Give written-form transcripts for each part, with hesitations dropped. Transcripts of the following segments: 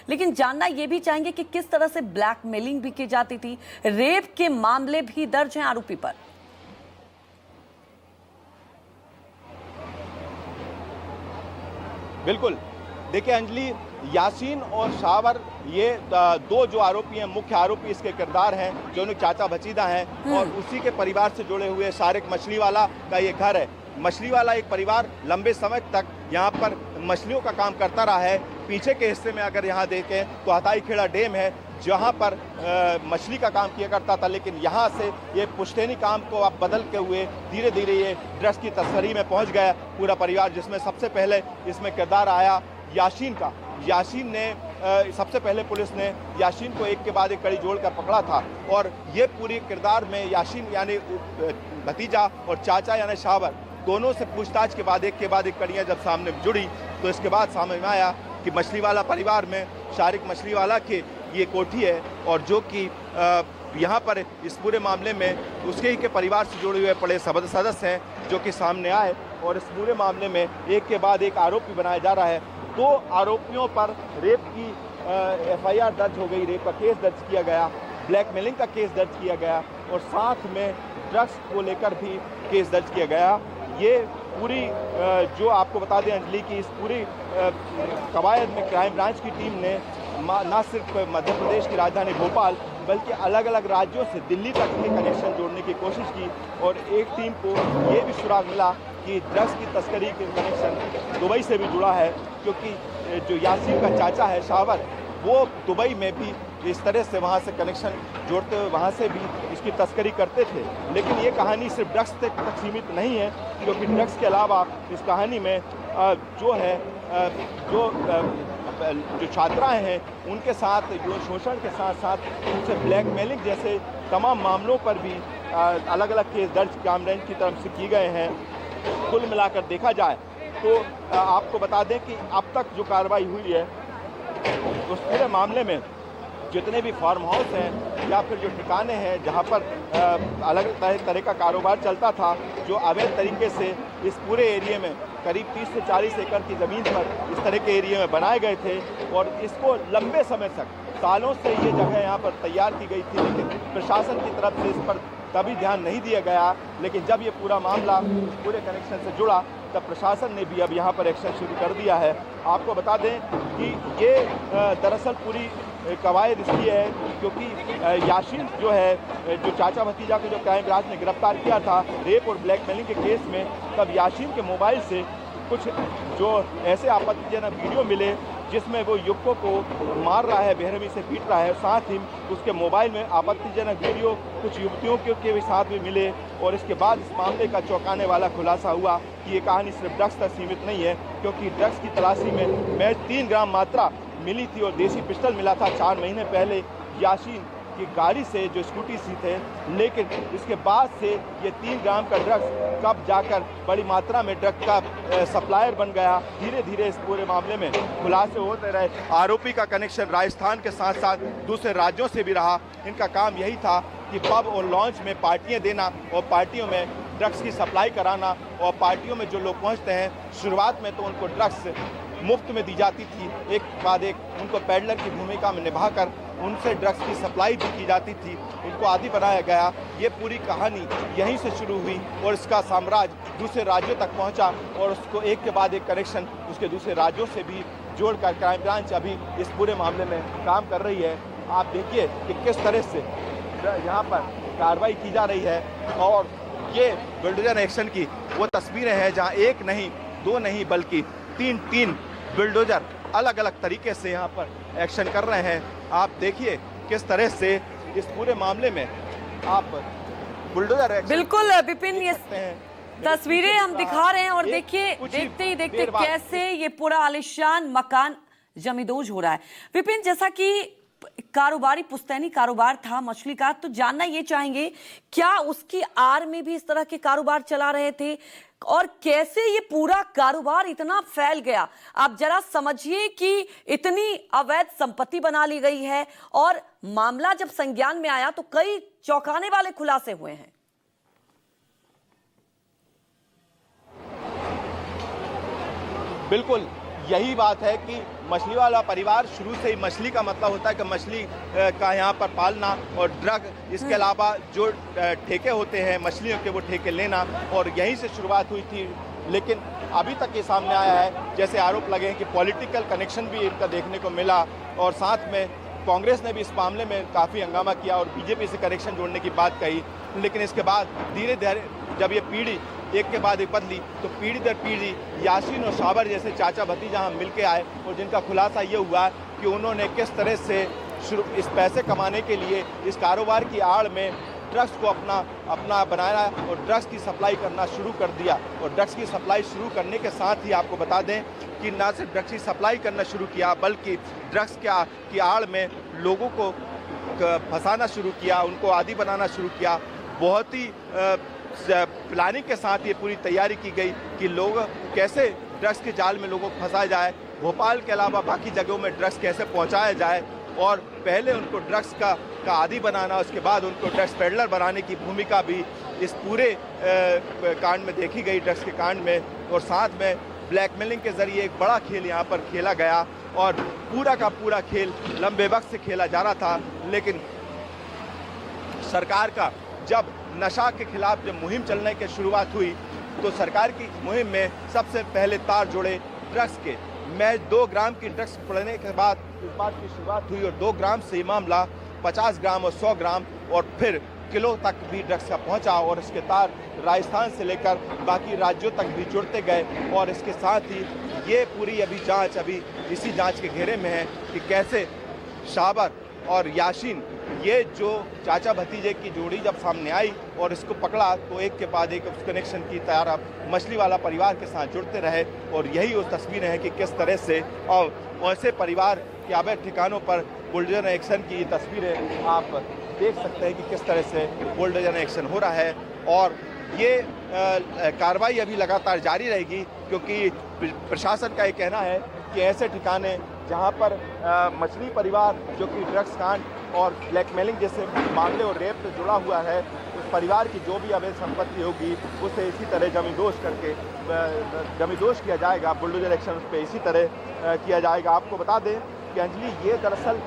लेकिन जानना ये भी चाहेंगे कि किस तरह से ब्लैकमेलिंग भी की जाती थी। रेप के मामले भी दर्ज हैं आरोपी पर। बिल्कुल, देखिए अंजलि, यासीन और शावर ये दो जो आरोपी हैं, मुख्य आरोपी इसके किरदार हैं, जो चाचा भतीजा हैं और उसी के परिवार से जुड़े हुए शारिक मछलीवाला का ये घर है। मछलीवाला एक परिवार लंबे समय तक यहाँ पर मछलियों का काम करता रहा है। पीछे के हिस्से में अगर यहाँ देखें तो हथाई खेड़ा डैम है, जहाँ पर मछली का काम किया करता था, लेकिन यहाँ से ये पुश्तैनी काम को अब बदल के हुए धीरे धीरे ये ड्रग्स की तस्करी में पहुँच गया पूरा परिवार, जिसमें सबसे पहले इसमें किरदार आया यासीन का। यासीन ने सबसे पहले पुलिस ने यासीन को एक के बाद एक कड़ी जोड़कर पकड़ा था और ये पूरी किरदार में यासीन यानी भतीजा और चाचा यानी शावर दोनों से पूछताछ के बाद एक कड़ियाँ जब सामने जुड़ी तो इसके बाद समझ में आया कि मछलीवाला परिवार में शारिक मछलीवाला की ये कोठी है और जो कि यहाँ पर इस पूरे मामले में उसके ही के परिवार से जुड़े हुए बड़े सदस्य हैं जो कि सामने आए और इस पूरे मामले में एक के बाद एक आरोपी बनाया जा रहा है। 2 आरोपियों पर रेप की FIR दर्ज हो गई, रेप का केस दर्ज किया गया, ब्लैकमेलिंग का केस दर्ज किया गया और साथ में ड्रग्स को लेकर भी केस दर्ज किया गया। ये पूरी जो आपको बता दें अंजलि की इस पूरी कवायद में क्राइम ब्रांच की टीम ने न सिर्फ मध्य प्रदेश की राजधानी भोपाल बल्कि अलग अलग राज्यों से दिल्ली तक के कनेक्शन जोड़ने की कोशिश की और एक टीम को ये भी सुराग मिला कि ड्रग्स की तस्करी के कनेक्शन दुबई से भी जुड़ा है, क्योंकि जो यासीन का चाचा है शावर, वो दुबई में भी इस तरह से वहाँ से कनेक्शन जोड़ते हुए वहाँ से भी इसकी तस्करी करते थे। लेकिन ये कहानी सिर्फ ड्रग्स तक सीमित नहीं है, क्योंकि ड्रग्स के अलावा इस कहानी में जो छात्राएं हैं उनके साथ जो शोषण के साथ साथ उनसे ब्लैकमेलिंग जैसे तमाम मामलों पर भी अलग अलग केस दर्ज क्राइम ब्रांच की तरफ से किए गए हैं। कुल मिलाकर देखा जाए तो आपको बता दें कि अब तक जो कार्रवाई हुई है उस पूरे मामले में जितने भी फार्म हाउस हैं या फिर जो ठिकाने हैं जहां पर अलग तरह का कारोबार चलता था, जो अवैध तरीके से इस पूरे एरिया में करीब 30 से 40 एकड़ की ज़मीन पर इस तरह के एरिया में बनाए गए थे और इसको लंबे समय तक सालों से ये जगह यहाँ पर तैयार की गई थी, लेकिन प्रशासन की तरफ से इस पर तभी ध्यान नहीं दिया गया। लेकिन जब ये पूरा मामला पूरे कनेक्शन से जुड़ा तब प्रशासन ने भी अब यहाँ पर एक्शन शुरू कर दिया है। आपको बता दें कि ये दरअसल पूरी कवायद इसलिए है क्योंकि यासीन जो है, जो चाचा भतीजा को जो क्राइम ब्रांच ने गिरफ्तार किया था रेप और ब्लैकमेलिंग के केस में, तब यासीन के मोबाइल से कुछ जो ऐसे आपत्तिजनक वीडियो मिले जिसमें वो युवकों को मार रहा है, बेरहमी से पीट रहा है, साथ ही उसके मोबाइल में आपत्तिजनक वीडियो कुछ युवतियों के भी साथ में मिले और इसके बाद इस मामले का चौंकाने वाला खुलासा हुआ कि ये कहानी सिर्फ ड्रग्स तक सीमित नहीं है, क्योंकि ड्रग्स की तलाशी में महज 3 ग्राम मात्रा मिली थी और देसी पिस्टल मिला था 4 महीने पहले यासीन की गाड़ी से जो स्कूटी सी थे। लेकिन इसके बाद से ये 3 ग्राम का ड्रग्स कब जाकर बड़ी मात्रा में ड्रग का सप्लायर बन गया। धीरे धीरे इस पूरे मामले में खुलासे होते रहे। आरोपी का कनेक्शन राजस्थान के साथ साथ दूसरे राज्यों से भी रहा। इनका काम यही था कि पब और लॉन्च में पार्टियां देना और पार्टियों में ड्रग्स की सप्लाई कराना, और पार्टियों में जो लोग पहुंचते हैं शुरुआत में तो उनको ड्रग्स मुफ्त में दी जाती थी, एक बाद एक उनको पैडलर की भूमिका में निभाकर उनसे ड्रग्स की सप्लाई भी की जाती थी, उनको आदी बनाया गया। ये पूरी कहानी यहीं से शुरू हुई और इसका साम्राज्य दूसरे राज्यों तक पहुंचा और उसको एक के बाद एक कनेक्शन उसके दूसरे राज्यों से भी जोड़कर क्राइम ब्रांच अभी इस पूरे मामले में काम कर रही है। आप देखिए कि किस तरह से यहाँ पर कार्रवाई की जा रही है और ये बुलडोजर एक्शन की वो तस्वीरें हैं जहाँ 1 नहीं 2 नहीं बल्कि 3 बुलडोजर अलग अलग तरीके से यहाँ पर एक्शन कर रहे हैं। आप देखिए किस तरह से इस पूरे मामले में आप बुलडोजर एक्शन बिल्कुल विपिन, ये तस्वीरें हम दिखा रहे हैं और देखिए देखते ही देखते कैसे ये पूरा आलिशान मकान जमींदोज हो रहा है। विपिन, जैसा कि कारोबारी पुश्तैनी कारोबार था मछली का, तो जानना ये चाहेंगे क्या उसकी आड़ में भी इस तरह के कारोबार चला रहे थे और कैसे ये पूरा कारोबार इतना फैल गया। आप जरा समझिए कि इतनी अवैध संपत्ति बना ली गई है और मामला जब संज्ञान में आया तो कई चौंकाने वाले खुलासे हुए हैं। बिल्कुल, यही बात है कि मछली वाला परिवार शुरू से ही, मछली का मतलब होता है कि मछली का यहाँ पर पालना और ड्रग, इसके अलावा जो ठेके होते हैं मछलियों के वो ठेके लेना, और यहीं से शुरुआत हुई थी। लेकिन अभी तक ये सामने आया है, जैसे आरोप लगे हैं कि पॉलिटिकल कनेक्शन भी इनका देखने को मिला, और साथ में कांग्रेस ने भी इस मामले में काफ़ी हंगामा किया और बीजेपी से कनेक्शन जोड़ने की बात कही। लेकिन इसके बाद धीरे धीरे जब ये पीढ़ी एक के बाद एक बदली, तो पीढ़ी दर पीढ़ी यासीन और साबर जैसे चाचा भतीजा हम मिल के आए, और जिनका खुलासा ये हुआ कि उन्होंने किस तरह से इस पैसे कमाने के लिए इस कारोबार की आड़ में ड्रग्स को अपना बनाया और ड्रग्स की सप्लाई करना शुरू कर दिया। और ड्रग्स की सप्लाई शुरू करने के साथ ही आपको बता दें कि ना सिर्फ ड्रग्स की सप्लाई करना शुरू किया, बल्कि ड्रग्स की आड़ में लोगों को फंसाना शुरू किया, उनको आदी बनाना शुरू किया। बहुत ही प्लानिंग के साथ ये पूरी तैयारी की गई कि लोग कैसे ड्रग्स के जाल में लोगों को फंसाया जाए, भोपाल के अलावा बाकी जगहों में ड्रग्स कैसे पहुंचाया जाए, और पहले उनको ड्रग्स का आदी बनाना, उसके बाद उनको ड्रग्स पेडलर बनाने की भूमिका भी इस पूरे कांड में देखी गई, ड्रग्स के कांड में। और साथ में ब्लैकमेलिंग के ज़रिए एक बड़ा खेल यहाँ पर खेला गया, और पूरा का पूरा खेल लंबे वक्त से खेला जा रहा था। लेकिन सरकार का जब नशा के खिलाफ जब मुहिम चलने की शुरुआत हुई, तो सरकार की मुहिम में सबसे पहले तार जुड़े ड्रग्स के। मैं 2 ग्राम की ड्रग्स पड़ने के बाद इस बात की शुरुआत हुई, और 2 ग्राम से मामला 50 ग्राम और 100 ग्राम और फिर किलो तक भी ड्रग्स का पहुंचा, और इसके तार राजस्थान से लेकर बाकी राज्यों तक भी जुड़ते गए। और इसके साथ ही ये पूरी अभी इसी जांच के घेरे में है कि कैसे साबर और यासीन, ये जो चाचा भतीजे की जोड़ी जब सामने आई और इसको पकड़ा, तो एक के बाद एक उस कनेक्शन की तरह मछली वाला परिवार के साथ जुड़ते रहे। और यही उस तस्वीरें हैं कि किस तरह से और ऐसे परिवार के अवैध ठिकानों पर बुलडोजर एक्शन की तस्वीरें आप देख सकते हैं कि किस तरह से बुलडोजर एक्शन हो रहा है। और ये कार्रवाई अभी लगातार जारी रहेगी, क्योंकि प्रशासन का ये कहना है कि ऐसे ठिकाने जहां पर मछली परिवार जो कि ड्रग्स कांड और ब्लैकमेलिंग जैसे मामले और रेप से जुड़ा हुआ है, उस परिवार की जो भी अवैध संपत्ति होगी उसे इसी तरह जमींदोज किया जाएगा। बुलडोजर एक्शन उस पर इसी तरह किया जाएगा। आपको बता दें कि अंजलि, ये दरअसल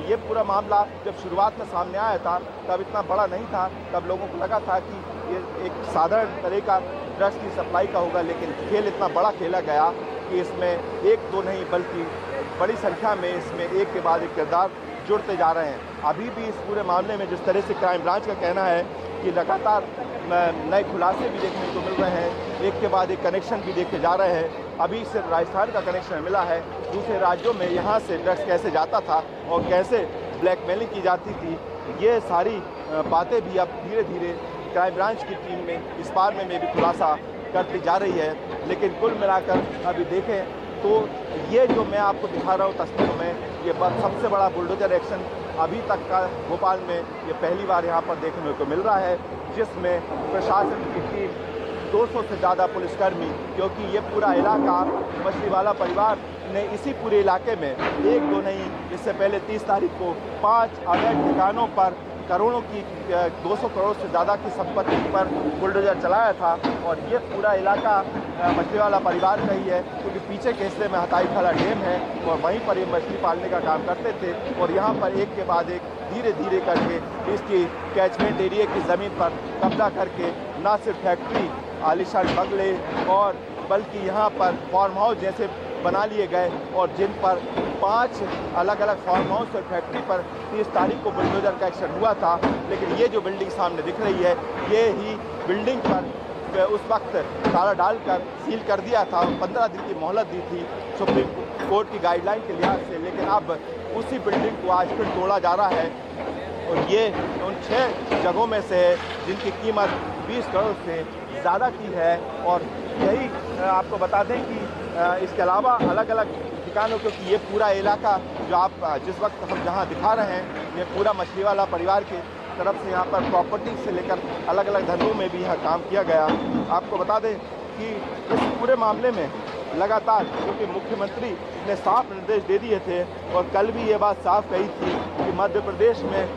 ये पूरा मामला जब शुरुआत में सामने आया था तब इतना बड़ा नहीं था। तब लोगों को लगा था कि ये एक साधारण तरह का ड्रग्स की सप्लाई का होगा, लेकिन खेल इतना बड़ा खेला गया कि इसमें एक दो नहीं बल्कि बड़ी संख्या में इसमें एक के बाद एक किरदार जुड़ते जा रहे हैं। अभी भी इस पूरे मामले में जिस तरह से क्राइम ब्रांच का कहना है कि लगातार नए खुलासे भी देखने को मिल रहे हैं, एक के बाद एक कनेक्शन भी देखे जा रहे हैं। अभी सिर्फ राजस्थान का कनेक्शन मिला है, दूसरे राज्यों में यहाँ से ड्रग्स कैसे जाता था और कैसे ब्लैकमेलिंग की जाती थी, ये सारी बातें भी अब धीरे धीरे क्राइम ब्रांच की टीम में इस बारे में भी खुलासा करती जा रही है। लेकिन कुल मिलाकर अभी देखें तो ये जो मैं आपको दिखा रहा हूँ तस्वीरों में, ये सबसे बड़ा बुलडोजर एक्शन अभी तक का भोपाल में ये पहली बार यहाँ पर देखने को मिल रहा है, जिसमें प्रशासन की टीम 200 से ज़्यादा पुलिसकर्मी, क्योंकि ये पूरा इलाका मछली वाला परिवार ने इसी पूरे इलाके में एक दो नहीं, इससे पहले 30 तारीख को 5 अवैध ठिकानों पर करोड़ों की 200 करोड़ से ज़्यादा की संपत्ति पर बुलडोजर चलाया था। और ये पूरा इलाका मछली वाला परिवार का ही है, क्योंकि पीछे के हिस्से में हताई खाला डैम है और वहीं पर ये मछली पालने का काम करते थे। और यहाँ पर एक के बाद एक धीरे धीरे करके इसकी कैचमेंट एरिया की ज़मीन पर कब्जा करके न सिर्फ फैक्ट्री, आलीशान बंगले और बल्कि यहाँ पर फार्म हाउस जैसे बना लिए गए, और जिन पर 5 अलग अलग फार्म हाउस और फैक्ट्री पर 30 तारीख को बुलडोजर का एक्शन हुआ था। लेकिन ये जो बिल्डिंग सामने दिख रही है, ये ही बिल्डिंग पर उस वक्त ताला डालकर सील कर दिया था, 15 दिन की मोहलत दी थी सुप्रीम कोर्ट की गाइडलाइन के लिहाज से। लेकिन अब उसी बिल्डिंग को आज फिर तोड़ा जा रहा है, और ये उन 6 जगहों में से है जिनकी कीमत 20 करोड़ से ज़्यादा की है। और यही आपको बता दें कि इसके अलावा अलग अलग ठिकानों, क्योंकि ये पूरा इलाका जो आप जिस वक्त हम जहाँ दिखा रहे हैं, ये पूरा मछली वाला परिवार की तरफ से यहाँ पर प्रॉपर्टी से लेकर अलग अलग धंधों में भी यहाँ काम किया गया। आपको बता दें कि इस पूरे मामले में लगातार, क्योंकि मुख्यमंत्री ने साफ निर्देश दे दिए थे और कल भी ये बात साफ कही थी कि मध्य प्रदेश में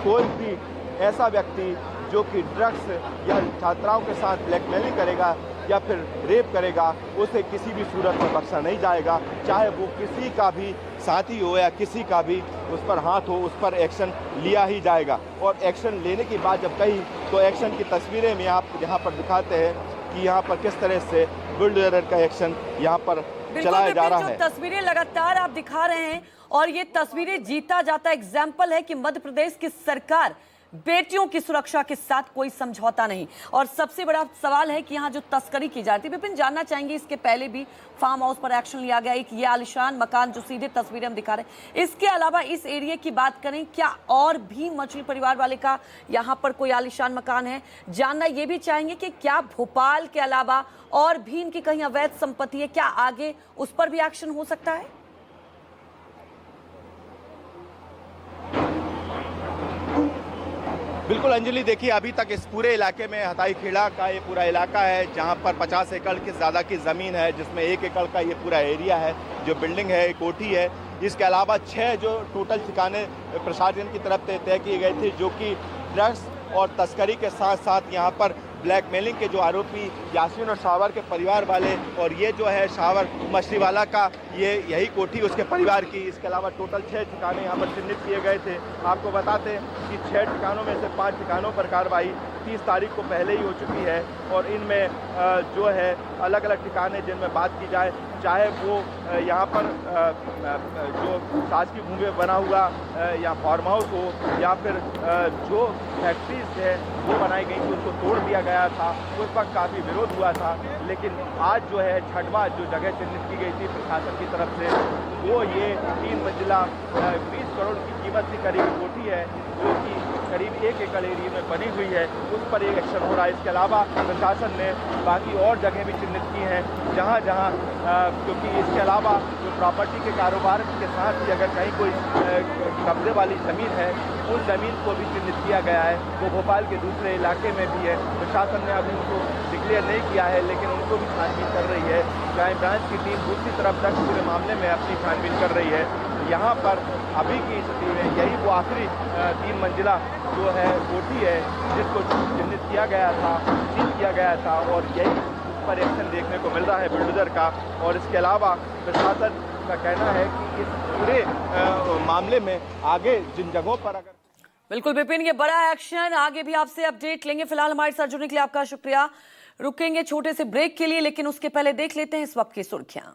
कोई भी ऐसा व्यक्ति जो कि ड्रग्स या छात्राओं के साथ ब्लैकमेलिंग करेगा या फिर रेप करेगा उसे किसी भी सूरत में बख्शा नहीं जाएगा, चाहे वो किसी का भी साथी हो या किसी का भी उस पर हाथ हो, उस पर एक्शन लिया ही जाएगा। और एक्शन लेने की बात जब कही तो एक्शन की तस्वीरें में आप यहाँ पर दिखाते हैं कि यहाँ पर किस तरह से बुलडोजर का एक्शन यहाँ पर चलाया जा रहा है। तस्वीरें लगातार आप दिखा रहे हैं और ये तस्वीरें जीता जाता एग्जाम्पल है कि मध्य प्रदेश की सरकार बेटियों की सुरक्षा के साथ कोई समझौता नहीं। और सबसे बड़ा सवाल है कि यहाँ जो तस्करी की जाती है, विपिन जानना चाहेंगे, इसके पहले भी फार्म हाउस पर एक्शन लिया गया, एक ये आलिशान मकान जो सीधे तस्वीरें हम दिखा रहे हैं, इसके अलावा इस एरिया की बात करें, क्या और भी मछली परिवार वाले का यहाँ पर कोई आलिशान मकान है? जानना ये भी चाहेंगे कि क्या भोपाल के अलावा और भी इनकी कहीं अवैध संपत्ति है, क्या आगे उस पर भी एक्शन हो सकता है? बिल्कुल अंजलि, देखिए अभी तक इस पूरे इलाके में हताई खेड़ा का ये पूरा इलाका है जहां पर 50 एकड़ की ज़्यादा की ज़मीन है, जिसमें 1 एकड़ का ये पूरा एरिया है, जो बिल्डिंग है, कोठी है। इसके अलावा 6 जो टोटल ठिकाने प्रशासन की तरफ से तय किए गए थे, जो कि ड्रग्स और तस्करी के साथ साथ यहाँ पर ब्लैकमेलिंग के जो आरोपी यासीन और शावर के परिवार वाले, और ये जो है शावर मछली वाला का ये यही कोठी उसके परिवार की। इसके अलावा टोटल 6 ठिकाने यहाँ पर चिन्हित किए गए थे। आपको बताते हैं कि 6 ठिकानों में से 5 ठिकानों पर कार्रवाई 30 तारीख को पहले ही हो चुकी है। और इनमें जो है अलग अलग ठिकाने जिनमें बात की जाए, चाहे वो यहाँ पर जो शासकीय भूमि में बना हुआ या फार्म हाउस हो, या फिर जो फैक्ट्रीज है वो बनाई गई थी उसको तोड़ दिया गया था, उस वक्त काफ़ी विरोध हुआ था। लेकिन आज जो है 6वां जो जगह चिन्हित की गई थी प्रशासन की तरफ से, वो ये 3 मंजिला 20 करोड़ की कीमत की करीब कोठी है, जो कि करीब 1 एकड़ एरिया में बनी हुई है, उस पर एक एक्शन हो रहा है। इसके अलावा प्रशासन ने बाकी और जगह भी चिन्हित की हैं जहाँ जहाँ क्योंकि इसके अलावा जो प्रॉपर्टी के कारोबार के साथ ही अगर कहीं कोई कब्जे वाली ज़मीन है, उस ज़मीन को भी चिन्हित किया गया है। वो भोपाल के दूसरे इलाके में भी है। प्रशासन ने अभी उनको डिक्लेयर नहीं किया है, लेकिन उनको भी छानबीन कर रही है। क्राइम ब्रांच की टीम दूसरी तरफ तक पूरे मामले में अपनी छानबीन कर रही है। यहाँ पर अभी की स्थिति में यही वो आखिरी 3 मंजिला जो है कोठी है, जिसको चिन्हित किया गया था, सील किया गया था, और यही पर एक्शन देखने को मिल रहा है बुलडोजर का। और इसके अलावा प्रशासन का कहना है कि इस पूरे मामले में आगे जिन जगहों पर अगर बिल्कुल विपिन, ये बड़ा एक्शन, आगे भी आपसे अपडेट लेंगे। फिलहाल हमारे साथ जुड़ने के लिए आपका शुक्रिया। रुकेंगे छोटे से ब्रेक के लिए, लेकिन उसके पहले देख लेते हैं इस वक्त की सुर्खियां।